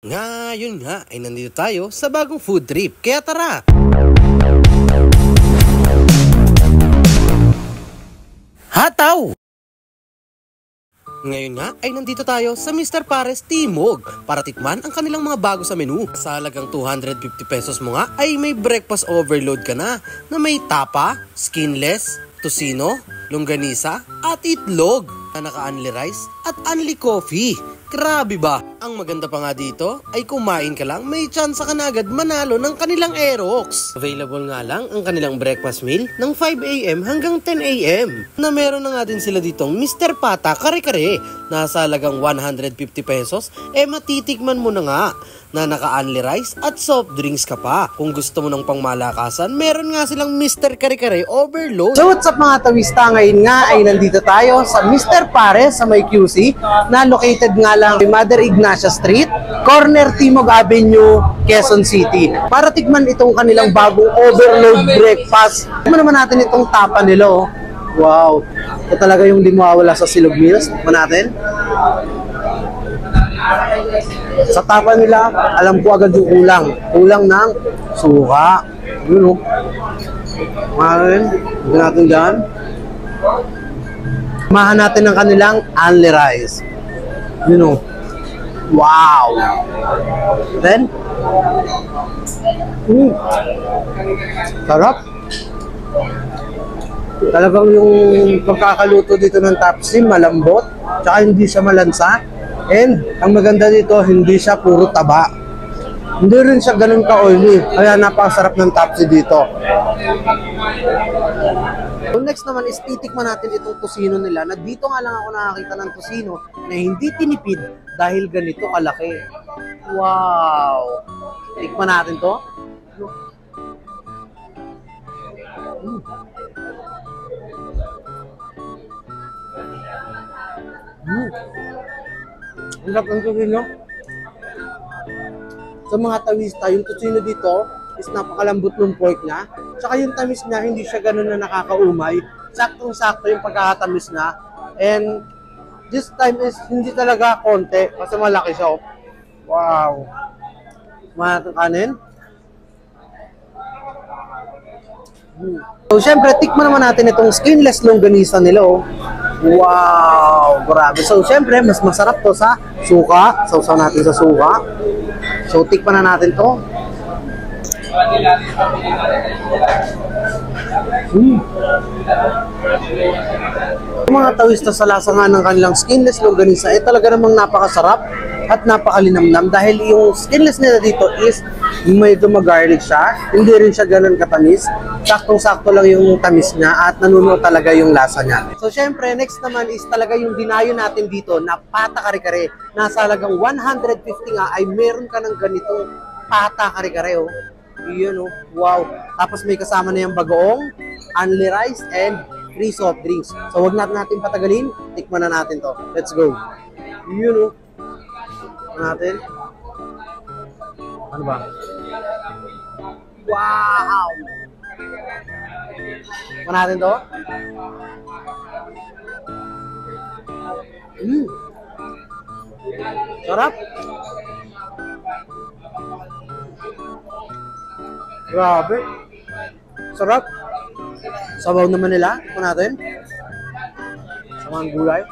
Ngayon nga ay nandito tayo sa bagong food trip. Kaya tara! Hataw! Ngayon nga ay nandito tayo sa Mr. Pares Timog para tikman ang kanilang mga bago sa menu. Sa halagang 250 pesos mo nga ay may breakfast overload ka na may tapa, skinless, tocino, longganisa at itlog na naka-unli rice at unli coffee. Grabe ba? Ang maganda pa nga dito ay kumain ka lang, may chance ka na agad manalo ng kanilang Aerox. Available nga lang ang kanilang breakfast meal ng 5 AM hanggang 10 AM. Na meron na nga din sila ditong Mr. Pata Kare-Kare na sa halagang 150 pesos matitikman mo na nga na naka-unli rice at soft drinks ka pa. Kung gusto mo ng pangmalakasan, meron nga silang Mr. Kare-Kare Overload. So what's up mga tawista, ngayon nga ay nandito tayo sa Mr. Pares sa may QC na located nga lang kay Mother Ignacia Street, corner Timog Avenue, Quezon City. Para tikman itong kanilang bagong overload breakfast. Tikman naman natin itong tapa nila, oh. Wow, ito talaga yung di mawawala sa Silog Meals. Tikman natin. Sa tapa nila, alam ko agad yung kulang ng suka. Yun, oh. Mahalin, tignan natin dyan. Mahan natin ang kanilang unli rice. You know, wow. Then, sarap. Talagang yung pagkakaluto dito ng Tapsim, malambot, tsaka hindi siya malansa. And, ang maganda dito, hindi siya puro taba. Hindi rin siya ganun ka-oily. Kaya napakasarap ng Tapsi dito. So next naman is titikman natin itong tocino nila na dito nga lang ako nakakita ng tocino na hindi tinipid dahil ganito kalaki. Wow! Tikman natin to. Ang sarap ng tocino. Sa mga tawista, yung tocino dito is napakalambot ng pork niya. Tsaka yung tamis niya, hindi siya ganun na nakakaumay. Saktong-sakto yung pagkakatamis niya. And this time is hindi talaga konti kasi malaki siya. Wow! Mga kanin. So, syempre, tikman naman natin itong skinless longganisa nila, oh. Wow! Grabe. So, syempre, mas masarap to sa suka. Sausaw natin sa suka. So, tikman na natin to. Mga tawista sa lasa nga ng kanilang skinless longganisa ay talaga namang napakasarap at napakalinamnam dahil yung skinless nila dito is medyo mag-garlic siya, hindi rin siya ganun katamis, saktong-sakto lang yung tamis niya at nanuno talaga yung lasa niya. So syempre, next naman is talaga yung dinayo natin dito na pata kare-kare. Nasa halagang 150 nga ay meron ka ng ganitong pata kare-kare, oh. Yun, oh. Wow. Tapos may kasama na yung bagoong, unli rice, and free soft drinks. So wag natin patagalin, tikman na natin to. Let's go. Yun, oh. Natin. Ano ba? Wow! Tikman natin to. Sarap. Grabe. Sarap. Sabaw naman nila. Tikman natin. Samang gulay.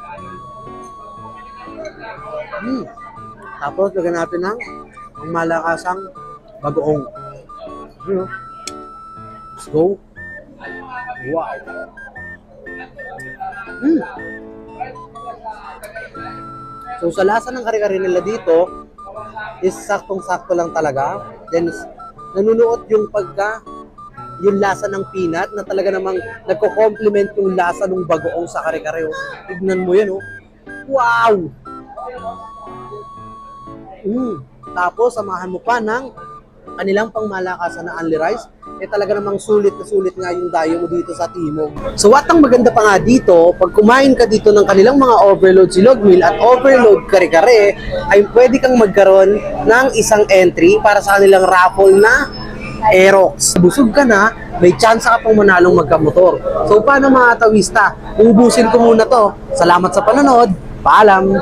Tapos, lagyan natin ng malakasang bagoong. Let's go. Wow. So, sa lasa ng kare-kare nila dito, is saktong-sakto lang talaga. Then, nanunuot yung yung lasa ng peanut na talaga namang nagko-complement yung lasa ng bagoong sa kare-kare. Tignan mo yan, oh. Wow! Tapos, samahan mo pa ng kanilang pangmalakasan na unli rice. Talaga namang sulit na sulit nga yung dayo mo dito sa Timog. So, what ang maganda pa nga dito, pag kumain ka dito ng kanilang mga overload silog meal at overload kare-kare, ay pwede kang magkaroon ng isang entry para sa kanilang raffle na Aerox. Busog ka na, may chance ka pang manalong magkamotor. So, paano mga tawista? Ubusin ko muna to. Salamat sa panonood. Paalam!